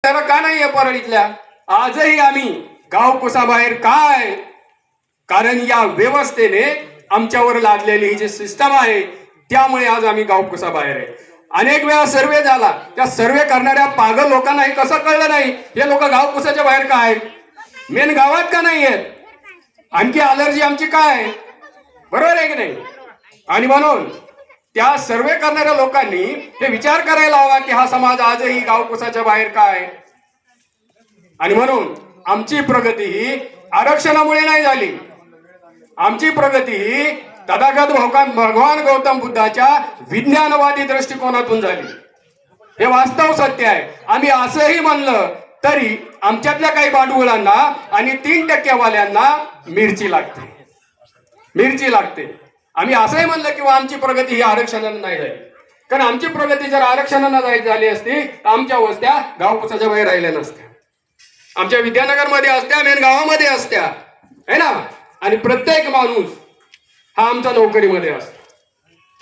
त्याला का नाही परळीतल्या आजही आम्ही गाव कुसाबाहेर काय, कारण या व्यवस्थेने आमच्यावर लादलेली ही जी सिस्टम आहे त्यामुळे आज आम्ही गाव कुसाबाहेर आहे. अनेक वेळा सर्वे झाला, त्या सर्वे करणाऱ्या पागल लोकांना हे कसं कळलं नाही हे लोक गाव कुसाच्या बाहेर का आहेत, मेन गावात का नाही आहेत, आणखी अलर्जी आमची काय, बरोबर आहे की नाही. आणि म्हणून त्या सर्वे करणाऱ्या लोकांनी हे विचार करायला हवा की हा समाज आजही गाव कुसाच्या बाहेर काय. आणि म्हणून आमची प्रगती ही आरक्षणामुळे नाही झाली, आमची प्रगती ही तथागत भगवान गौतम बुद्धाच्या विज्ञानवादी दृष्टिकोनातून झाली. हे वास्तव सत्य आहे. आम्ही असंही म्हणलं तरी आमच्यातल्या काही भांडवलांना आणि 3% वाल्यांना मिरची लागते. आम्ही असंही म्हणलं किंवा आमची प्रगती ही आरक्षणाने नाही झाली, कारण आमची प्रगती जर आरक्षणाने झाली असती तर आमच्या वस्त्या गाव कुसाच्या बाहेर राहिल्या नसत्या, आमच्या विद्यानगरमध्ये असत्या, मेन गावामध्ये असत्या, है ना. आणि प्रत्येक माणूस हा आमचा नोकरीमध्ये असतो.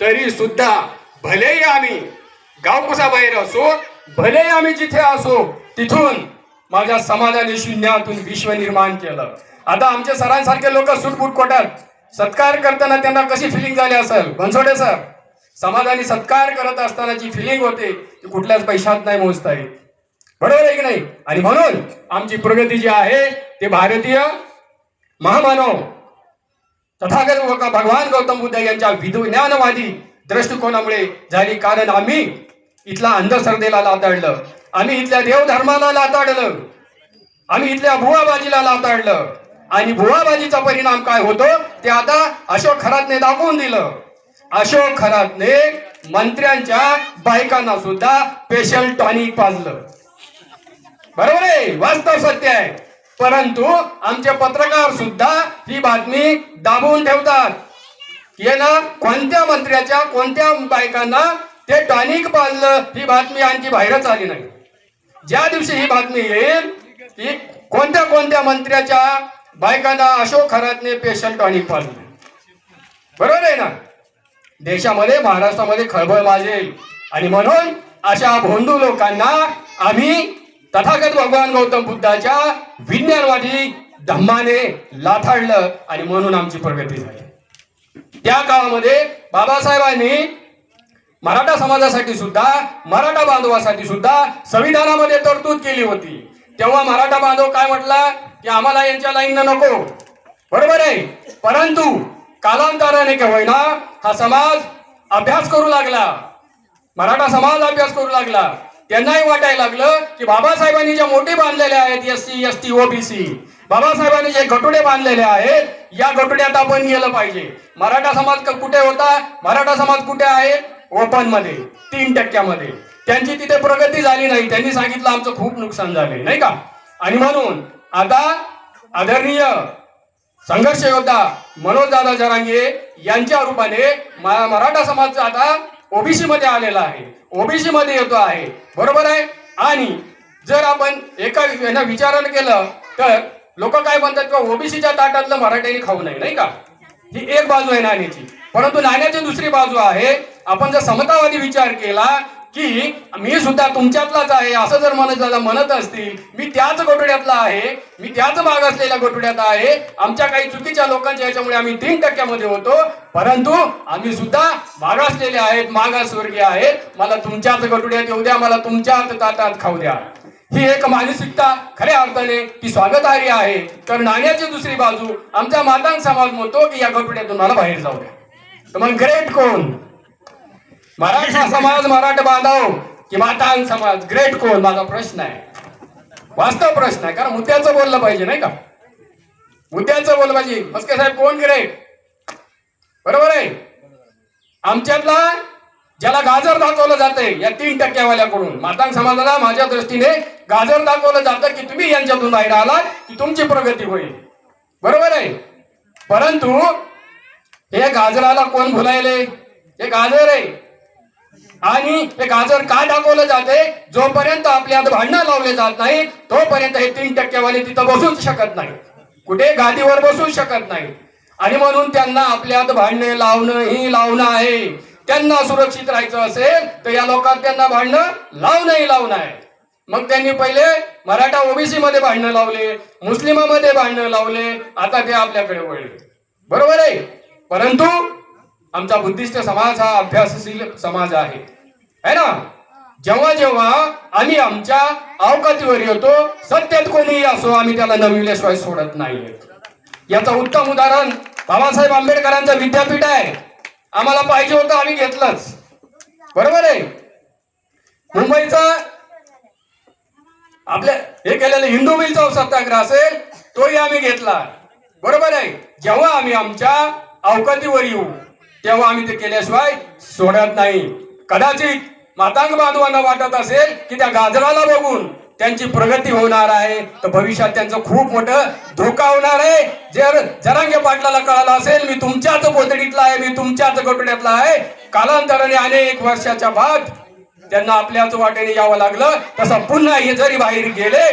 तरी सुद्धा भलेही आम्ही गाव कुसाबाहेर असो, भलेही आम्ही जिथे असो, तिथून माझ्या समाजाने शून्यातून विश्व निर्माण केलं. आता आमच्या सरांसारखे लोक सुटबुट कोटात सत्कार करताना त्यांना कशी फिलिंग झाली असेल बनसोडे सर, समाजाने सत्कार करत असताना जी फिलिंग होते ती कुठल्याच पैशात नाही मोजता येत, बरोबर आहे की नाही. आणि म्हणून आमची प्रगती जी आहे ते भारतीय महामानव तथागत भगवान गौतम बुद्ध यांच्या विज्ञानवादी दृष्टिकोनामुळे झाली. कारण आम्ही इथला अंधश्रद्धेला लाताडलं, आम्ही इथल्या देवधर्माला लाताडलं, आम्ही इथल्या भुवाबाजीला लाताडलं. आणि भुवाबाजीचा परिणाम काय होतो ते आता अशोक खरातने दाखवून दिलं. अशोक खरातने मंत्र्यांच्या बायकांना सुद्धा स्पेशल टॉनिक पाजलं, बरोबर आहे, वास्तव सत्य आहे. परंतु आमचे पत्रकार सुद्धा ही बातमी दाबून ठेवतात की ना कोणत्या मंत्र्याच्या कोणत्या बायकांना ते टॉनिक पाजलं ही बातमी आणखी बाहेरच आली नाही. ज्या दिवशी ही बातमी येईल की कोणत्या मंत्र्याच्या बायकांना अशोक खरातने स्पेशल टॉनिक पाजलं, बरोबर आहे ना, देशामध्ये महाराष्ट्रामध्ये खळबळ माजेल. आणि म्हणून अशा भोंदू लोकांना आम्ही तथागत भगवान गौतम बुद्धाच्या विज्ञानवादी धम्माने लाथाडलं आणि म्हणून आमची प्रगती झाली. त्या काळामध्ये बाबासाहेबांनी मराठा समाजासाठी सुद्धा, मराठा बांधवासाठी सुद्धा संविधानामध्ये तरतूद केली होती. तेव्हा मराठा बांधव काय म्हटला की आम्हाला यांच्या लाईननं नको, बरोबर आहे. परंतु कालांतराने का होईना हा समाज अभ्यास करू लागला, मराठा समाज अभ्यास करू लागला. त्यांनाही वाटायला लागलं की बाबासाहेबांनी ज्या मोठी बांधलेल्या आहेत SC ST OBC, बाबासाहेबांनी जे गटुडे बांधलेले आहेत या गटुड्यात आपण गेलं पाहिजे. मराठा समाज कुठे होता, मराठा समाज कुठे आहे, ओपन मध्ये 3% मध्ये. त्यांची तिथे प्रगती झाली नाही, त्यांनी सांगितलं आमचं खूप नुकसान झाले, नाही का. आणि म्हणून आता आदरणीय संघर्ष योद्धा मनोजदादा जरांगे यांच्या रूपाने मराठा समाज आता OBC मध्ये आलेला आहे, OBC मध्ये येतो आहे, बरोबर आहे. आणि जर आपण एका विचारानं केलं तर लोक काय म्हणतात की OBCच्या ताटातलं मराठ्यांनी खाऊ नये, नाही का. ही एक बाजू आहे नाण्याची. परंतु नाण्याची दुसरी बाजू आहे, आपण जर समतावादी विचार केला की मी सुद्धा तुमच्यातलाच आहे असं जर म्हणत असतील, मी त्याच गटुड्यातला आहे, मी त्याच मागासलेल्या गटुड्यात आहे, आमच्या काही चुकीच्या लोकांच्या याच्यामुळे आम्ही 3% मध्ये होतो, परंतु आम्ही सुद्धा मागासलेले आहेत, मागासवर्गीय आहेत, मला तुमच्याच गटुड्यात येऊ द्या, मला तुमच्याच ताटात खाऊ द्या. ही एक मानसिकता खऱ्या अर्थाने ती स्वागतार्ह आहे. तर नाण्याची दुसरी बाजू आमचा मातांग समाज म्हणतो की या गटुड्यातून मला बाहेर जाऊ द्या. तर मग ग्रेट कोण, मराठा समाज, मराठा बांधव की मातांग समाज, ग्रेट कोण, माझा प्रश्न आहे, वास्तव प्रश्न आहे. कारण मुद्द्याचं बोललं पाहिजे, नाही का, मुद्द्याचं बोललं पाहिजे. मस्के साहेब कोण ग्रेट, बरोबर आहे. आमच्यातला ज्याला गाजर दाखवलं जाते या 3% वाल्याकडून मातांग समाजाला माझ्या दृष्टीने गाजर दाखवलं जातं की तुम्ही यांच्यातून बाहेर आलात की तुमची प्रगती होईल, बरोबर आहे. परंतु हे गाजराला कोण भुलायले, हे गाजर आहे. आणि हे गाजर का दाखवलं जाते, जोपर्यंत आपल्यात भांडणं लावले जात नाही तोपर्यंत हे 3% वाले तिथं बसूच शकत नाही, कुठे गादीवर बसू शकत नाही. आणि म्हणून त्यांना आपल्यात भांडणे लावणं ही लावणं आहे. त्यांना सुरक्षित राहायचं असेल तर या लोकांना त्यांना भांडणं लावणं आहे. मग त्यांनी पहिले मराठा ओबीसी मध्ये भांडणं लावले, मुस्लिमामध्ये भांडणं लावले, आता ते आपल्याकडे वळले. बरोबर आहे. परंतु आमचा बुद्धिस्ट समाज हा अभ्यासशील समाज आहे ना. जेव्हा जेव्हा आम्ही आमच्या अवकातीवर येतो, सत्यात कोणीही असो, आम्ही त्याला नमविल्याशिवाय सोडत नाही. याचं उत्तम उदाहरण बाबासाहेब आंबेडकरांचं विद्यापीठ आहे. आम्हाला पाहिजे होतं, आम्ही घेतलंच. बरोबर आहे. मुंबईचा आपल्या हे केलेलं हिंदू मिलचा सत्याग्रह असेल, तोही आम्ही घेतला. बरोबर आहे. जेव्हा आम्ही आमच्या अवकातीवर येऊ तेव्हा आम्ही ते केल्याशिवाय सोडत नाही. कदाचित मातांग बांधवांना वाटत असेल की त्या गाजराला बघून त्यांची प्रगती होणार आहे, तर भविष्यात त्यांचं खूप मोठं धोका होणार आहे. जर जरांगे पाटलाला कळालं असेल मी तुमच्याच पोतडीतला आहे, मी तुमच्याच गटुड्यातला आहे, कालांतराने अनेक वर्षाच्या बाद त्यांना आपल्याच वाटेने यावं लागलं, तसं पुन्हा हे जरी बाहेर गेले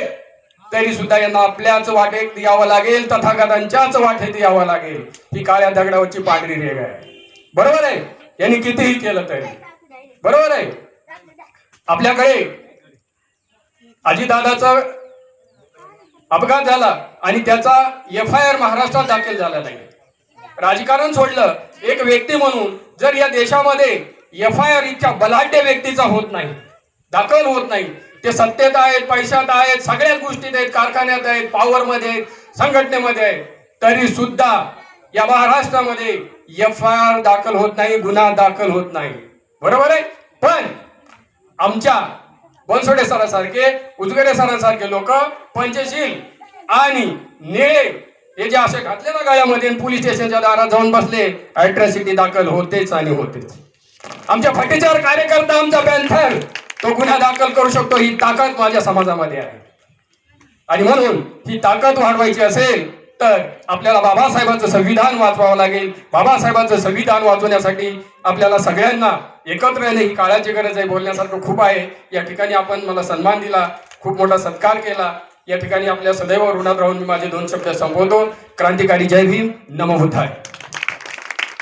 तरी सुद्धा यांना आपल्याच वाटेत यावं लागेल, तथागतांच्याच वाटेत यावं लागेल. ही काळ्या दगडावरची पांढरी रेघ आहे. बरोबर आहे. यांनी कितीही केलं तरी. बरोबर आहे. आपल्याकडे अजितदादाचा अपघात झाला आणि त्याचा FIR महाराष्ट्रात दाखल झाला नाही. राजकारण सोडलं, एक व्यक्ती म्हणून जर या देशामध्ये FIR इतक्या बलाढ्य व्यक्तीचा होत नाही, दाखल होत नाही, ते सत्तेत आहेत, पैशात आहेत, सगळ्याच गोष्टीत आहेत, कारखान्यात आहेत, पॉवरमध्ये आहेत, संघटनेमध्ये आहेत, तरी सुद्धा या महाराष्ट्रामध्ये FIR दाखल होत नाही, गुन्हा दाखल होत नाही. बरोबर आहे. पण आमच्या बनसोडे सरांसारखे, उजगडे सरांसारखे लोक पंचशील आणि निळे हे जे असे घातले ना गळ्यामध्ये, पोलीस स्टेशनच्या दारात जाऊन बसले, अॅट्रॉसिटी दाखल होतेच आणि होतेच. आमच्या फटीचार कार्यकर्ता, आमचा पॅन्थर, तो गुन्हा दाखल करू शकतो. ही ताकद माझ्या समाजामध्ये आहे. आणि म्हणून ही ताकद वाढवायची असेल तर आपल्याला बाबासाहेबांचं संविधान वाचवावं लागेल. बाबासाहेबांचं संविधान वाचवण्यासाठी आपल्याला सगळ्यांना एकत्र येणे ही काळाची गरज आहे. बोलण्यासारखं खूप आहे. या ठिकाणी आपण मला सन्मान दिला, खूप मोठा सत्कार केला. या ठिकाणी आपल्या सदैव ऋणात राहून मी माझे 2 शब्द संबोधतो. क्रांतिकारी जय भीम, नमो बुद्धाय.